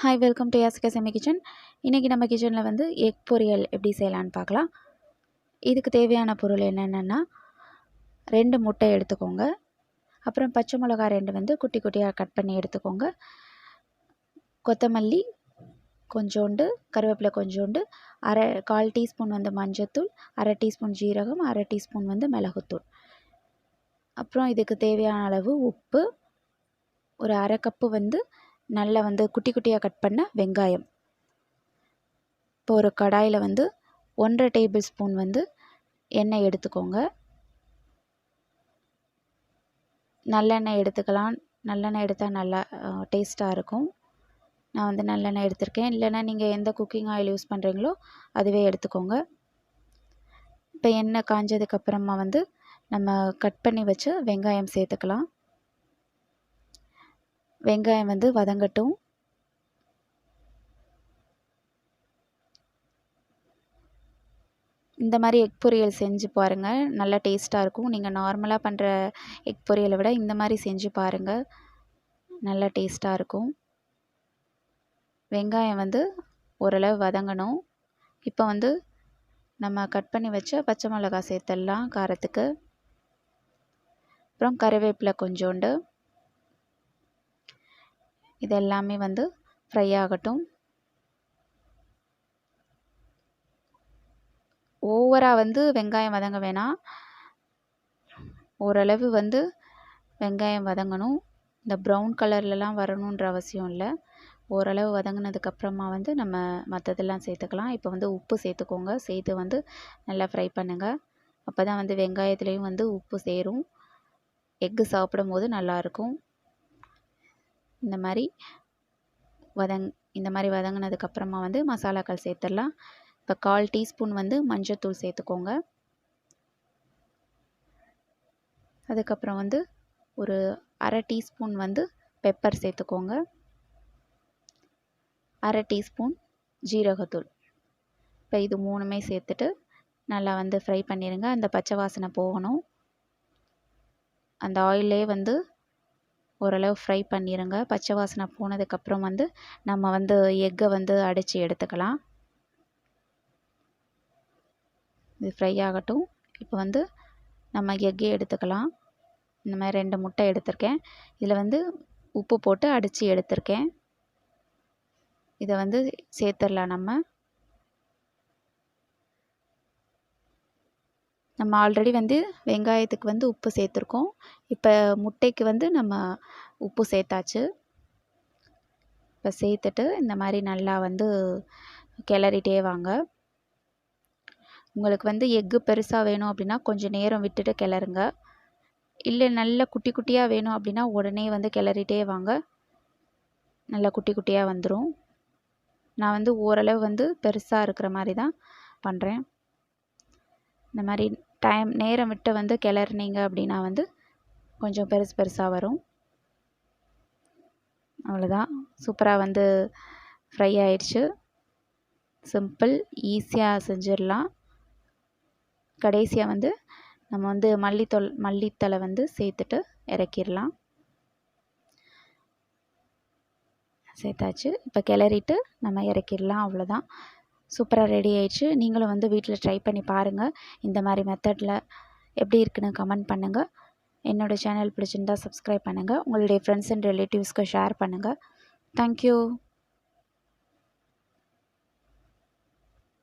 Hi welcome to Yashika semi kitchen. இன்றைக்கி நம்ம கிச்சனில் வந்து எக் பொரியல் எப்படி செய்யலான்னு பார்க்கலாம். இதுக்கு தேவையான பொருள் என்னென்னா 2 முட்டை எடுத்துக்கோங்க. அப்புறம் பச்சை மிளகாய் 2 வந்து குட்டி குட்டியாக கட் பண்ணி எடுத்துக்கோங்க. கொத்தமல்லி கொஞ்சோண்டு, கருவேப்பிலை கொஞ்சோண்டு, 1/4 டீஸ்பூன் வந்து மஞ்சத்தூள், 1/2 டீஸ்பூன் ஜீரகம், 1/2 டீஸ்பூன் வந்து மிளகுத்தூள். அப்புறம் இதுக்கு தேவையான அளவு உப்பு, ஒரு 1/2 கப்பு வந்து நல்லா வந்து குட்டி குட்டியாக கட் பண்ண வெங்காயம். இப்போ ஒரு கடாயில் வந்து 1/2 டேபிள் ஸ்பூன் வந்து எண்ணெய் எடுத்துக்கோங்க. நல்லெண்ணெய் எடுத்துக்கலாம். நல்லெண்ணெய் எடுத்தால் நல்லா டேஸ்ட்டாக இருக்கும். நான் வந்து நல்லெண்ணெய் எடுத்திருக்கேன். இல்லைன்னா நீங்கள் எந்த குக்கிங் ஆயில் யூஸ் பண்ணுறீங்களோ அதுவே எடுத்துக்கோங்க. இப்போ எண்ணெய் காஞ்சதுக்கப்புறமா வந்து நம்ம கட் பண்ணி வச்சு வெங்காயம் சேர்த்துக்கலாம். வெங்காயம் வந்து வதங்கட்டும். இந்த மாதிரி எக் பொரியல் செஞ்சு பாருங்கள், நல்லா டேஸ்ட்டாக இருக்கும். நீங்கள் நார்மலாக பண்ணுற எக் பொரியலை விட இந்த மாதிரி செஞ்சு பாருங்கள், நல்லா டேஸ்ட்டாக இருக்கும். வெங்காயம் வந்து ஓரளவு வதங்கணும். இப்போ வந்து நம்ம கட் பண்ணி வச்ச பச்சை மிளகாய் சேர்த்துடலாம் காரத்துக்கு. அப்புறம் கருவேப்பிலை கொஞ்சோண்டு. இது எல்லாமே வந்து ஃப்ரை ஆகட்டும். ஓவராக வந்து வெங்காயம் வதங்க வேணாம், ஓரளவு வந்து வெங்காயம் வதங்கணும். இந்த ப்ரௌன் கலர்லலாம் வரணுன்ற அவசியம் இல்லை. ஓரளவு வதங்கினதுக்கப்புறமா வந்து நம்ம மற்றதெல்லாம் சேர்த்துக்கலாம். இப்போ வந்து உப்பு சேர்த்துக்கோங்க. சேர்த்து வந்து நல்லா ஃப்ரை பண்ணுங்கள். அப்போ தான் வந்து வெங்காயத்துலேயும் வந்து உப்பு சேரும். எக்கு சாப்பிடும் போது நல்லாயிருக்கும். இந்த மாதிரி வதங்கினதுக்கப்புறமா வந்து மசாலாக்கள் சேர்த்துடலாம். இப்போ 1/4 டீஸ்பூன் வந்து மஞ்சத்தூள் சேர்த்துக்கோங்க. அதுக்கப்புறம் வந்து ஒரு 1/2 டீஸ்பூன் வந்து பெப்பர் சேர்த்துக்கோங்க. 1/2 டீஸ்பூன் ஜீரகத்தூள். இப்போ இது 3மே சேர்த்துட்டு நல்லா வந்து ஃப்ரை பண்ணிடுங்க. அந்த பச்சை வாசனை போகணும். அந்த ஆயிலே வந்து ஓரளவு ஃப்ரை பண்ணிடுங்க. பச்சை வாசனை போனதுக்கப்புறம் வந்து நம்ம வந்து எக்கை வந்து அடித்து எடுத்துக்கலாம். இது ஃப்ரை ஆகட்டும். இப்போ வந்து நம்ம எக்கே எடுத்துக்கலாம். இந்த மாதிரி 2 முட்டை எடுத்திருக்கேன். இதில் வந்து உப்பு போட்டு அடித்து எடுத்திருக்கேன். இதை வந்து சேர்த்துடலாம். நம்ம ஆல்ரெடி வந்து வெங்காயத்துக்கு வந்து உப்பு சேர்த்துருக்கோம். இப்போ முட்டைக்கு வந்து நம்ம உப்பு சேர்த்தாச்சு. இப்போ சேர்த்துட்டு இந்த மாதிரி நல்லா வந்து கிளறிட்டே வாங்க. உங்களுக்கு வந்து எக்கு பெருசாக வேணும் அப்படின்னா கொஞ்சம் நேரம் விட்டுட்டு கிளறுங்க. இல்லை நல்ல குட்டி குட்டியாக வேணும் அப்படின்னா உடனே வந்து கிளறிட்டே வாங்க, நல்லா குட்டி குட்டியாக வந்துடும். நான் வந்து ஓரளவு வந்து பெருசாக இருக்கிற மாதிரி தான் பண்ணுறேன். இந்த மாதிரி நேரம் விட்டு வந்து கிளறினீங்க அப்படின்னா வந்து கொஞ்சம் பெருசாக வரும். அவ்வளோதான், சூப்பராக வந்து ஃப்ரை ஆயிடுச்சு. சிம்பிள், ஈஸியாக செஞ்சிடலாம். கடைசியாக வந்து நம்ம வந்து மல்லித்தலை வந்து சேர்த்துட்டு இறக்கிடலாம். சேர்த்தாச்சு. இப்போ கிளறிட்டு நம்ம இறக்கிடலாம். அவ்வளோதான், சூப்பராக ரெடி ஆயிடுச்சு. நீங்களும் வந்து வீட்டில் ட்ரை பண்ணி பாருங்கள். இந்த மாதிரி மெத்தடில் எப்படி இருக்குன்னு கமெண்ட் பண்ணுங்கள். என்னோடய சேனல் பிடிச்சிருந்தால் சப்ஸ்கிரைப் பண்ணுங்கள். உங்களுடைய ஃப்ரெண்ட்ஸ் அண்ட் ரிலேட்டிவ்ஸ்க்கு ஷேர் பண்ணுங்கள். தேங்க்யூ.